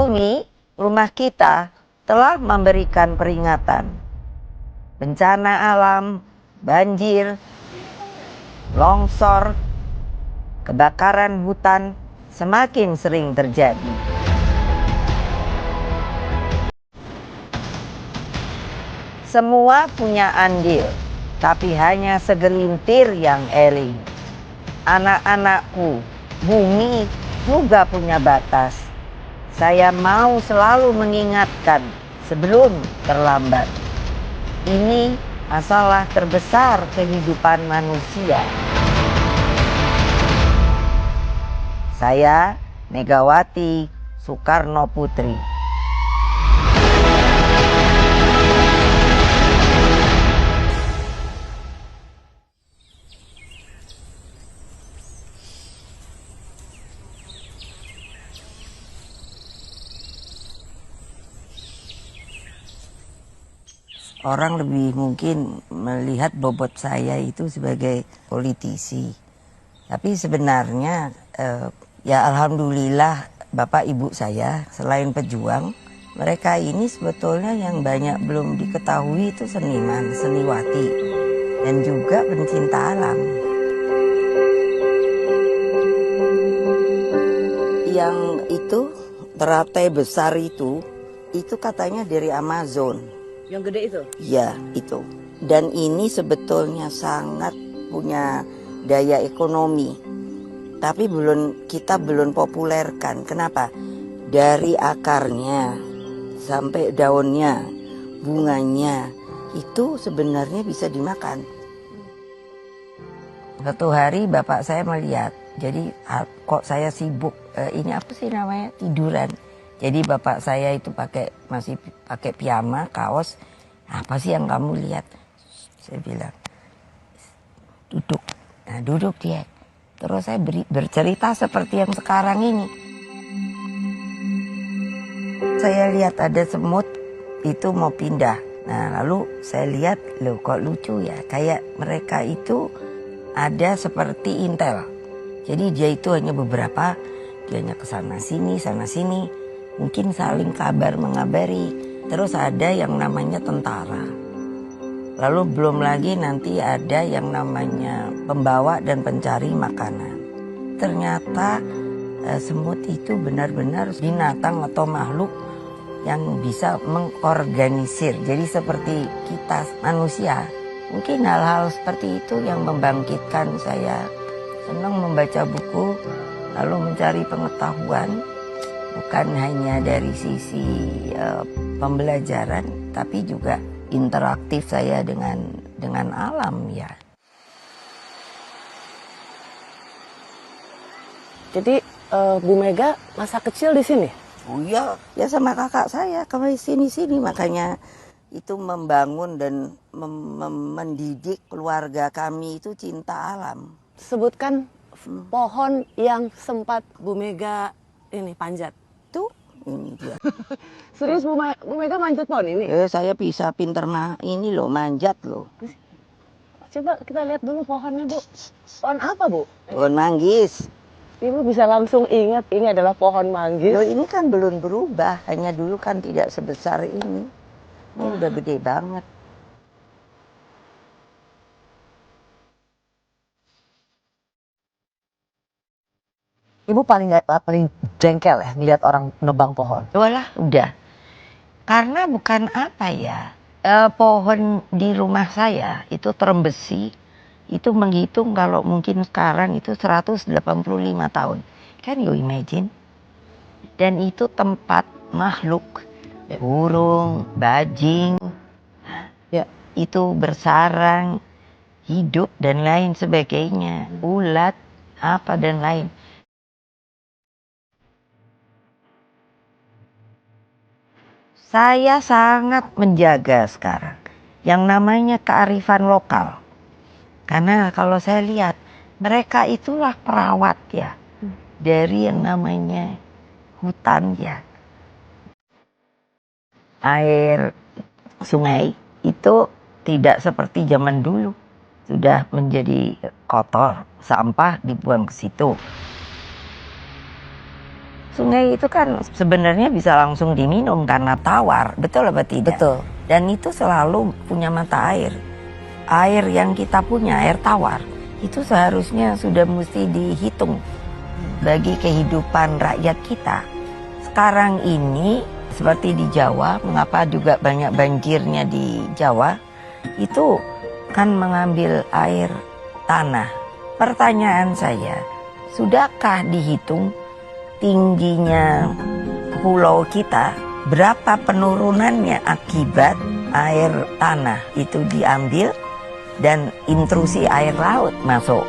bumi rumah kita telah memberikan peringatan. Bencana alam, banjir, longsor, kebakaran hutan semakin sering terjadi. Semua punya andil, tapi hanya segelintir yang eling. Anak-anakku, bumi juga punya batas. Saya mau selalu mengingatkan sebelum terlambat. Ini masalah terbesar kehidupan manusia. Saya Megawati Soekarno Putri. Orang lebih mungkin melihat bobot saya itu sebagai politisi. Tapi sebenarnya ya alhamdulillah Bapak Ibu saya selain pejuang, mereka ini sebetulnya yang banyak belum diketahui itu seniman, seniwati, dan juga pencinta alam. Yang itu teratai besar itu katanya dari Amazon. Yang gede itu? Ya, itu. Dan ini sebetulnya sangat punya daya ekonomi. Tapi kita belum populerkan. Kenapa? Dari akarnya sampai daunnya, bunganya, itu sebenarnya bisa dimakan. Satu hari bapak saya melihat, jadi kok saya sibuk, ini apa sih namanya, tiduran. Jadi bapak saya itu masih pakai piyama, kaos. Apa sih yang kamu lihat? Saya bilang, duduk. Nah, duduk dia. Terus saya bercerita seperti yang sekarang ini. Saya lihat ada semut itu mau pindah. Nah, lalu saya lihat, loh kok lucu ya. Kayak mereka itu ada seperti intel. Jadi dia itu hanya beberapa, dia hanya kesana sini, sana sini. Mungkin saling kabar mengabari. Terus ada yang namanya tentara. Lalu belum lagi nanti ada yang namanya pembawa dan pencari makanan. Ternyata semut itu benar-benar binatang atau makhluk yang bisa mengorganisir. Jadi seperti kita manusia. Mungkin hal-hal seperti itu yang membangkitkan saya. Senang membaca buku, lalu mencari pengetahuan. Bukan hanya dari sisi pembelajaran, tapi juga interaktif saya dengan alam ya. Jadi Bu Mega masa kecil di sini? Oh iya, ya sama kakak saya kami sini-sini, makanya itu membangun dan mendidik keluarga kami itu cinta alam. Sebutkan pohon yang sempat Bu Mega ini panjat. Tuh, ini dia. Serius Bu Mega manjat pohon ini? Saya bisa pinter ini loh, manjat loh. Coba kita lihat dulu pohonnya, Bu. Pohon apa, Bu? Pohon manggis. Ibu bisa langsung ingat ini adalah pohon manggis. Loh, ini kan belum berubah, hanya dulu kan tidak sebesar ini. Ini udah gede banget. Ibu paling jengkel ya ngelihat orang nebang pohon. Walah, udah. Karena bukan apa ya, pohon di rumah saya itu terem besi, itu menghitung kalau mungkin sekarang itu 185 tahun. Can you imagine? Dan itu tempat makhluk, burung, bajing, Ya. itu bersarang, hidup dan lain sebagainya, ulat, apa dan lain. Saya sangat menjaga sekarang yang namanya kearifan lokal. Karena kalau saya lihat, mereka itulah perawat ya dari yang namanya hutan ya. Air sungai itu tidak seperti zaman dulu. Sudah menjadi kotor, sampah dibuang ke situ. sungai itu kan sebenarnya bisa langsung diminum karena tawar, betul apa tidak? Betul. Dan itu selalu punya mata air. Air yang kita punya, air tawar, itu seharusnya sudah mesti dihitung bagi kehidupan rakyat kita. Sekarang ini seperti di Jawa, mengapa juga banyak banjirnya di Jawa, itu kan mengambil air tanah. Pertanyaan saya, sudahkah dihitung tingginya pulau kita, berapa penurunannya akibat air tanah itu diambil dan intrusi air laut masuk?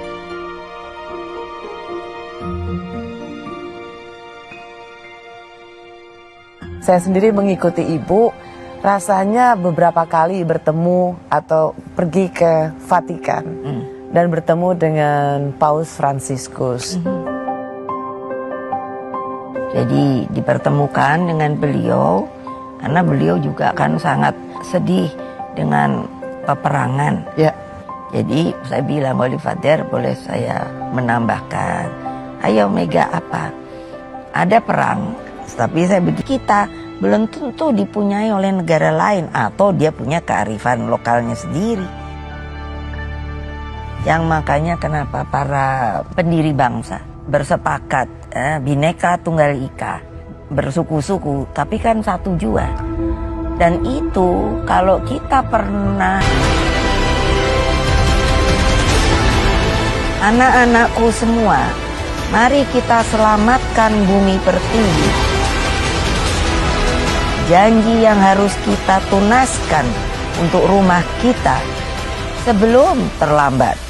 Saya sendiri mengikuti Ibu, rasanya beberapa kali bertemu atau pergi ke Vatikan dan bertemu dengan Paus Fransiskus. Jadi dipertemukan dengan beliau karena beliau juga kan sangat sedih dengan peperangan. Ya. Jadi saya bilang, Holy Father, boleh saya menambahkan, ayo Mega, apa? Ada perang, tapi saya begitu, kita belum tentu dipunyai oleh negara lain atau dia punya kearifan lokalnya sendiri. Yang makanya kenapa para pendiri bangsa bersepakat Bhinneka Tunggal Ika, bersuku-suku tapi kan satu jua. Dan itu kalau kita pernah, anak-anakku semua, mari kita selamatkan bumi pertiwi. Janji yang harus kita tunaskan untuk rumah kita sebelum terlambat.